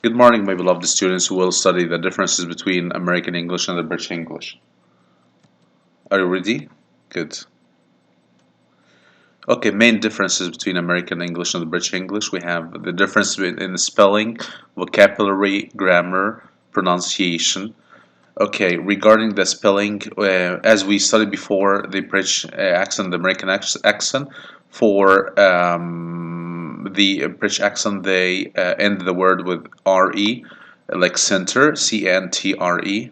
Good morning, my beloved students who will study the differences between American English and the British English. Are you ready? Good. Okay, main differences between American English and the British English. We have the difference in spelling, vocabulary, grammar, pronunciation. Okay, regarding the spelling, as we studied before, the British accent, the American accent, for the British accent, they end the word with re, like center, CNTRE.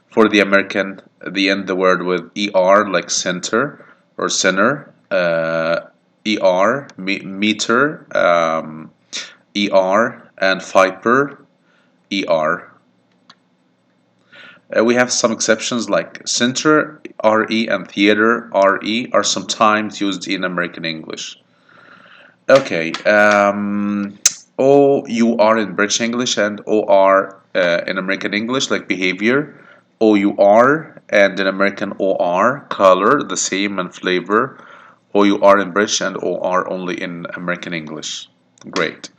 For the American, they end the word with er, like center or center, meter, and viper, er. We have some exceptions like center, re, and theater, re, are sometimes used in American English. Okay, OUR in British English and OR in American English, like behavior, OUR, and in American OR, color, the same, and flavor, OUR in British and OR only in American English. Great.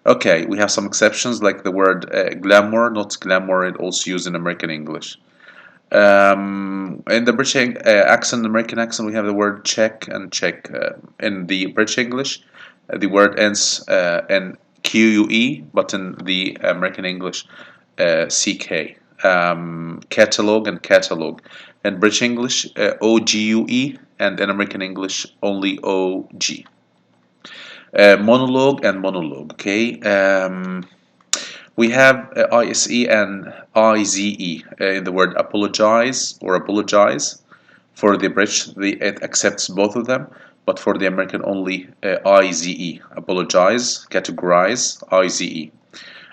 Okay, we have some exceptions like the word glamour, not glamour, it also used in American English. In the British accent, American accent, we have the word check and check. In the British English, the word ends in QUE, but in the American English, CK. Catalog and catalog. In British English, OGUE, and in American English, only OG. Monologue and monologue. Okay. We have ISE and IZE in the word apologize or apologize. For the British, it accepts both of them, but for the American only IZE. Apologize, categorize, IZE.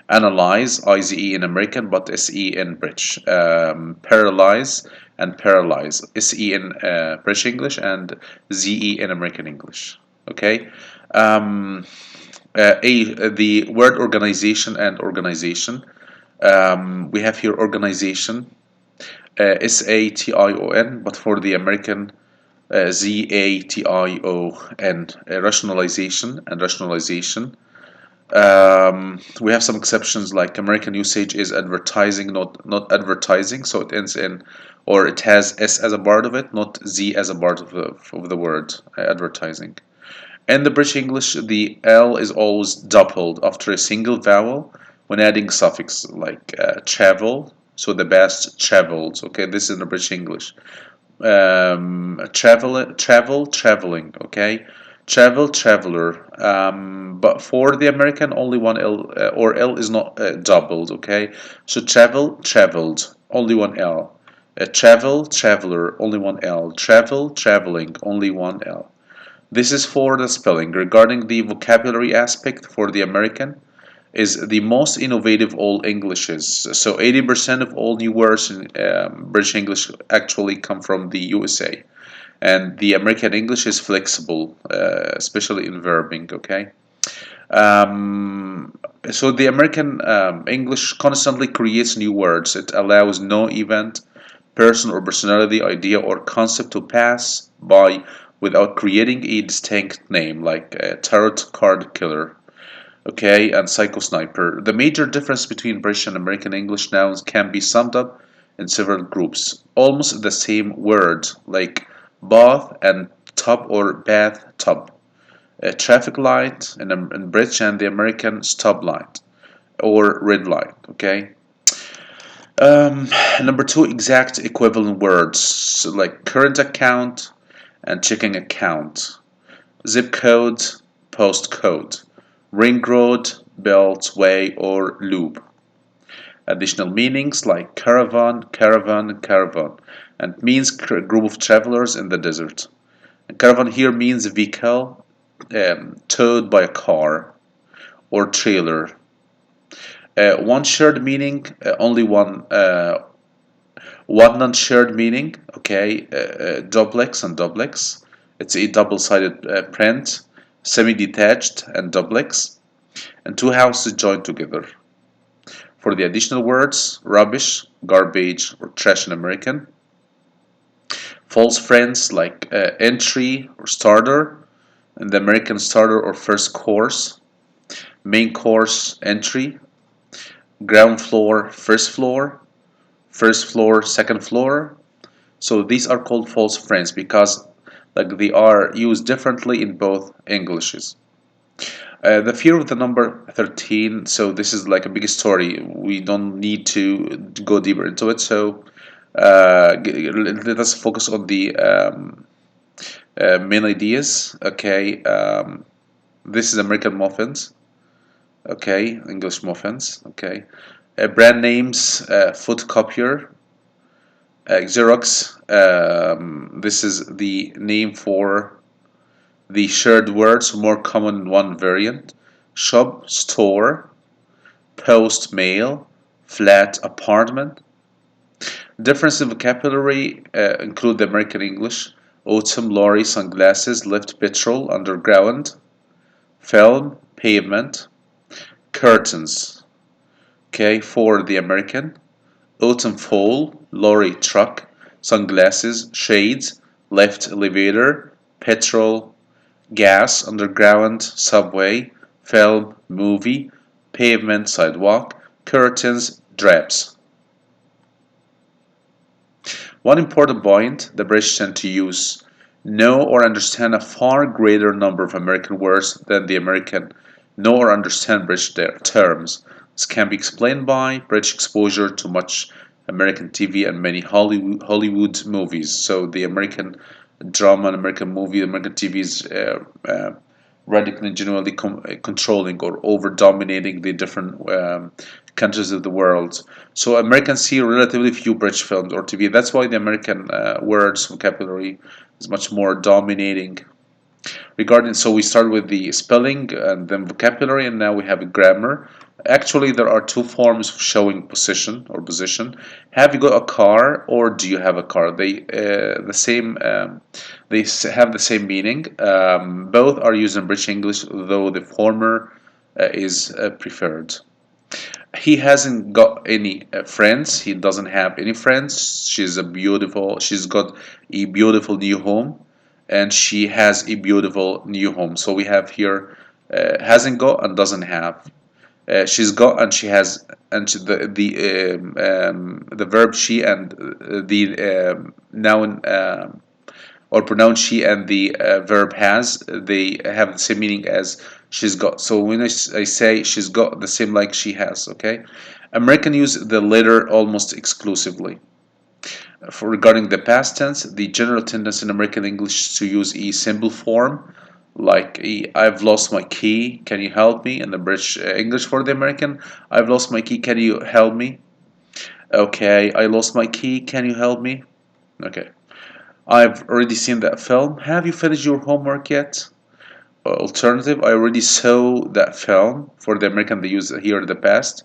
Analyze, IZE in American, but SE in British. Paralyze and paralyze, SE in British English and ZE in American English. Okay. Um, the word organization and organization. We have here organization, SATION, but for the American, ZATION, rationalization and rationalization. We have some exceptions like American usage is advertising, not advertising, so it ends in, or it has S as a part of it, not Z as a part of the word advertising. In the British English, the L is always doubled after a single vowel when adding suffix like travel. So the best traveled. Okay, this is in the British English. Traveling. Okay, travel, traveler. But for the American, only one L or L is not doubled. Okay, so travel, traveled, only one L. Travel, traveler, only one L. Travel, traveling, only one L. This is for the spelling. Regarding the vocabulary aspect for the American, is the most innovative all Englishes. So 80% of all new words in British English actually come from the USA. And the American English is flexible, especially in verbing, okay? So the American English constantly creates new words. It allows no event, person or personality, idea or concept to pass by without creating a distinct name like tarot card killer, okay, and psycho sniper. The major difference between British and American English nouns can be summed up in several groups. Almost the same word like bath and tub or bath tub. A traffic light in British and the American stop light or red light, okay. Um, Number two, exact equivalent words so like current account and checking account, zip code, postcode, ring road, beltway, or loop. Additional meanings like caravan, caravan, caravan, and means group of travelers in the desert. And caravan here means a vehicle towed by a car or trailer. One shared meaning, only one non-shared meaning. Okay, duplex and duplex. It's a double-sided print, semi-detached and duplex, and two houses joined together. For the additional words, rubbish, garbage, or trash in American. False friends like entry or starter, and the American starter or first course. Main course, entry. ground floor, first floor, second floor. So these are called false friends because like they are used differently in both Englishes. The fear of the number 13. So this is like a big story. We don't need to go deeper into it. So let us focus on the main ideas. Okay, this is American muffins. Okay, English muffins. Okay, brand names, photocopier, Xerox. This is the name for the shared words, more common in one variant. Shop, store, post, mail, flat, apartment. Difference in vocabulary include the American English, autumn, lorry, sunglasses, lift, petrol, underground, film, pavement, curtains. Okay, for the American, autumn, fall, lorry, truck, sunglasses, shades, lift, elevator, petrol, gas, underground, subway, film, movie, pavement, sidewalk, curtains, drapes. One important point, the British tend to use know or understand a far greater number of American words than the American know or understand British terms. This can be explained by British exposure to much American TV and many Hollywood movies. So the American drama and American movie, American TV is radically and genuinely controlling or over dominating the different countries of the world. So Americans see relatively few British films or TV. That's why the American words vocabulary is much more dominating. Regarding, so we start with the spelling and then vocabulary, and now we have a grammar. Actually, there are two forms of showing position or position. Have you got a car or do you have a car? They have the same meaning. Both are used in British English, though the former is preferred. He hasn't got any friends. He doesn't have any friends. She's got a beautiful new home, and she has a beautiful new home. So we have here hasn't got and doesn't have. She's got and she has, and the verb she and the noun or pronoun she and the verb has, they have the same meaning as she's got. So when I say she's got, the same like she has. Okay, American use the latter almost exclusively. For regarding the past tense, the general tendency in American English is to use a simple form, like I've lost my key, can you help me? In the British English for the American, I've lost my key, can you help me? Okay, I lost my key, can you help me? Okay. I've already seen that film. Have you finished your homework yet? Alternative, I already saw that film. For the American, they use here the past.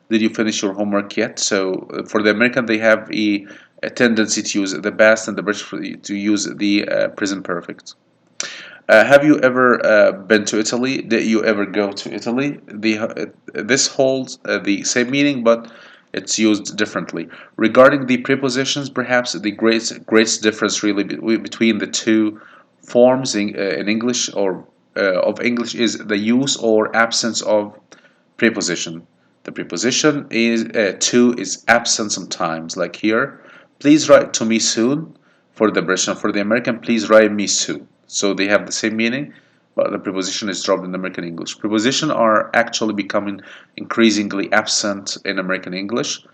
Did you finish your homework yet? So for the American, they have a tendency to use the past, and the British to use the present perfect. Have you ever been to Italy? Did you ever go to Italy? This holds the same meaning, but it's used differently. Regarding the prepositions, perhaps the greatest difference really between the two forms in English or of English is the use or absence of preposition. The preposition is to is absent sometimes, like here. Please write to me soon. For the British and for the American, please write me soon. So they have the same meaning, but the preposition is dropped in American English. Prepositions are actually becoming increasingly absent in American English.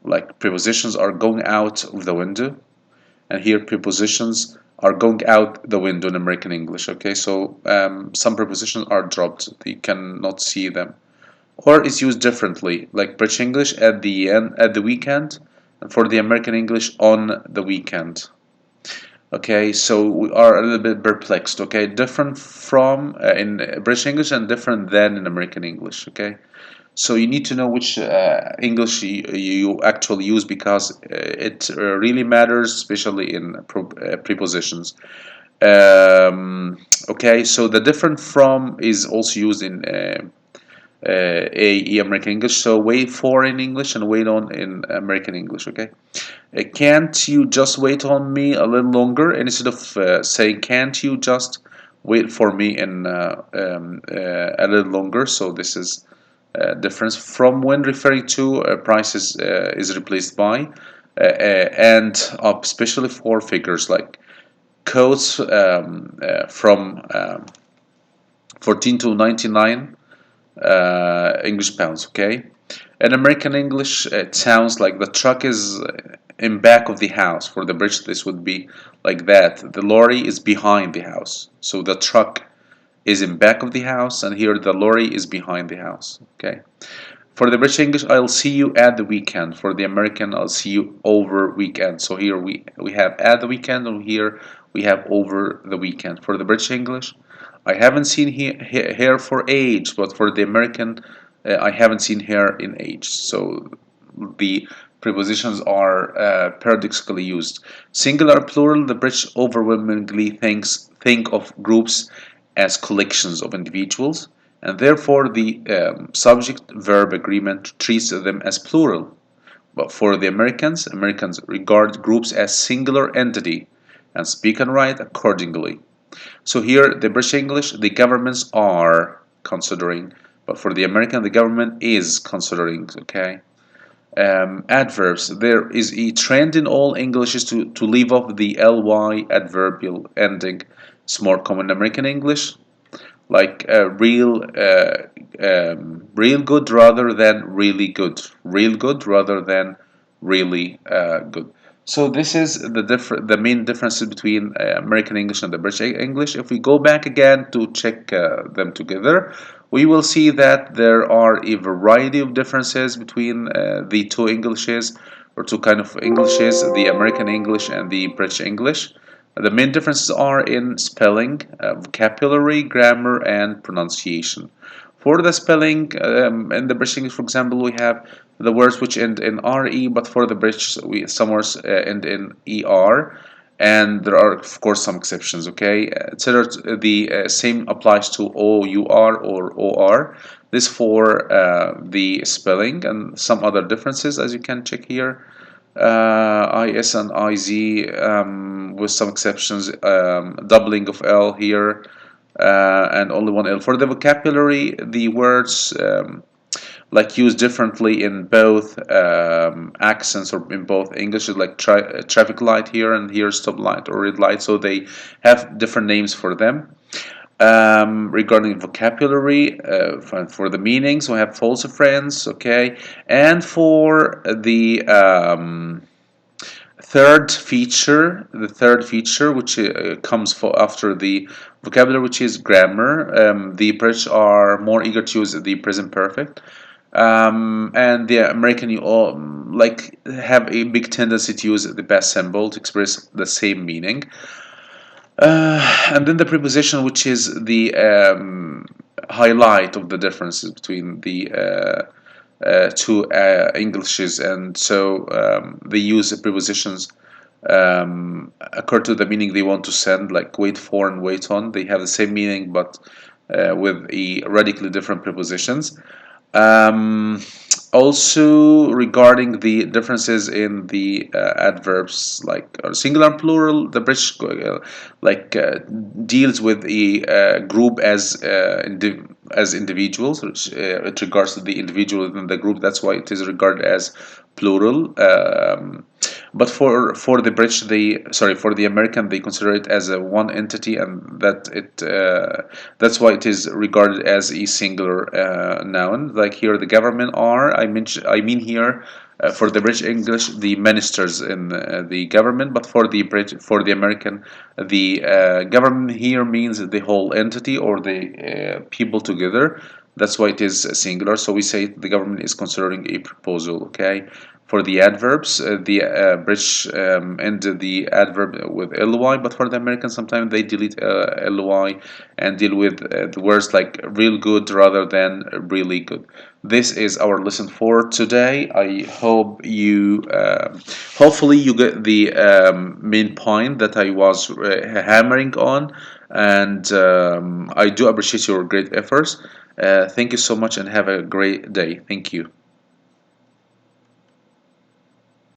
Like prepositions are going out of the window, and here prepositions are going out the window in American English. Okay, so some prepositions are dropped; you cannot see them, or is used differently. Like British English at the end at the weekend, and for the American English on the weekend. Okay, so we are a little bit perplexed. Okay, different from in British English and different than in American English. Okay, so you need to know which English you actually use because it really matters, especially in prepositions. Okay, so the different from is also used in AE American English. So wait for in English and wait on in American English. Okay. Can't you just wait on me a little longer? And instead of saying can't you just wait for me in a little longer? So this is difference from when referring to prices is replaced by and up, especially for figures like coats from 14 to 99 English pounds. Okay, in American English, it sounds like the truck is in back of the house. For the British, this would be like that. The lorry is behind the house, so the truck is in back of the house, and here the lorry is behind the house. Okay. For the British English, I'll see you at the weekend. For the American, I'll see you over weekend. So here we have at the weekend, and here we have over the weekend. For the British English, I haven't seen hair for age, but for the American, I haven't seen hair in age. So the prepositions are paradoxically used. Singular, plural, the British overwhelmingly think of groups as collections of individuals, and therefore the subject-verb agreement treats them as plural. But for the Americans regard groups as singular entity and speak and write accordingly. So here, the British English, the governments are considering, but for the American, the government is considering. Okay. Adverbs. There is a trend in all Englishes to leave off the ly adverbial ending. It's more common in American English, like real good rather than really good, real good rather than really good. So this is the main differences between American English and the British English. If we go back again to check them together, we will see that there are a variety of differences between the two Englishes, or two kind of Englishes, the American English and the British English. The main differences are in spelling, vocabulary, grammar, and pronunciation. For the spelling, in the British English, for example, we have the words which end in re, but for the British, some words end in er, and there are, of course, some exceptions. Okay, the same applies to our or or. This for the spelling, and some other differences, as you can check here. Is and iz, with some exceptions, doubling of l here, and only one l. For the vocabulary, the words like used differently in both accents, or in both English, like traffic light here, and here stop light or red light, so they have different names for them. Regarding vocabulary, for the meanings, we have false friends. Okay, and for the third feature, which comes after the vocabulary, which is grammar. The British are more eager to use the present perfect, and the American, you all like have a big tendency to use the past simple to express the same meaning. And then the preposition, which is the highlight of the differences between the two Englishes, and so they use the prepositions according to the meaning they want to send, like wait for and wait on. They have the same meaning, but with a radically different prepositions. Um, Also, regarding the differences in the adverbs, like singular and plural, the British deals with a group as individuals, which it regards to the individual within the group. That's why it is regarded as plural. But for the British, for the American, they consider it as a one entity, and that's why it is regarded as a singular noun. Like here, the government are, I mean here, for the British English, the ministers in the government, but for the American, the government here means the whole entity, or the people together. That's why it is singular. So we say the government is considering a proposal. Okay. For the adverbs, the British end the adverb with ly, but for the Americans, sometimes they delete ly and deal with the words like real good rather than really good. This is our lesson for today. I hope hopefully you get the main point that I was hammering on, and I do appreciate your great efforts. Thank you so much, and have a great day. Thank you.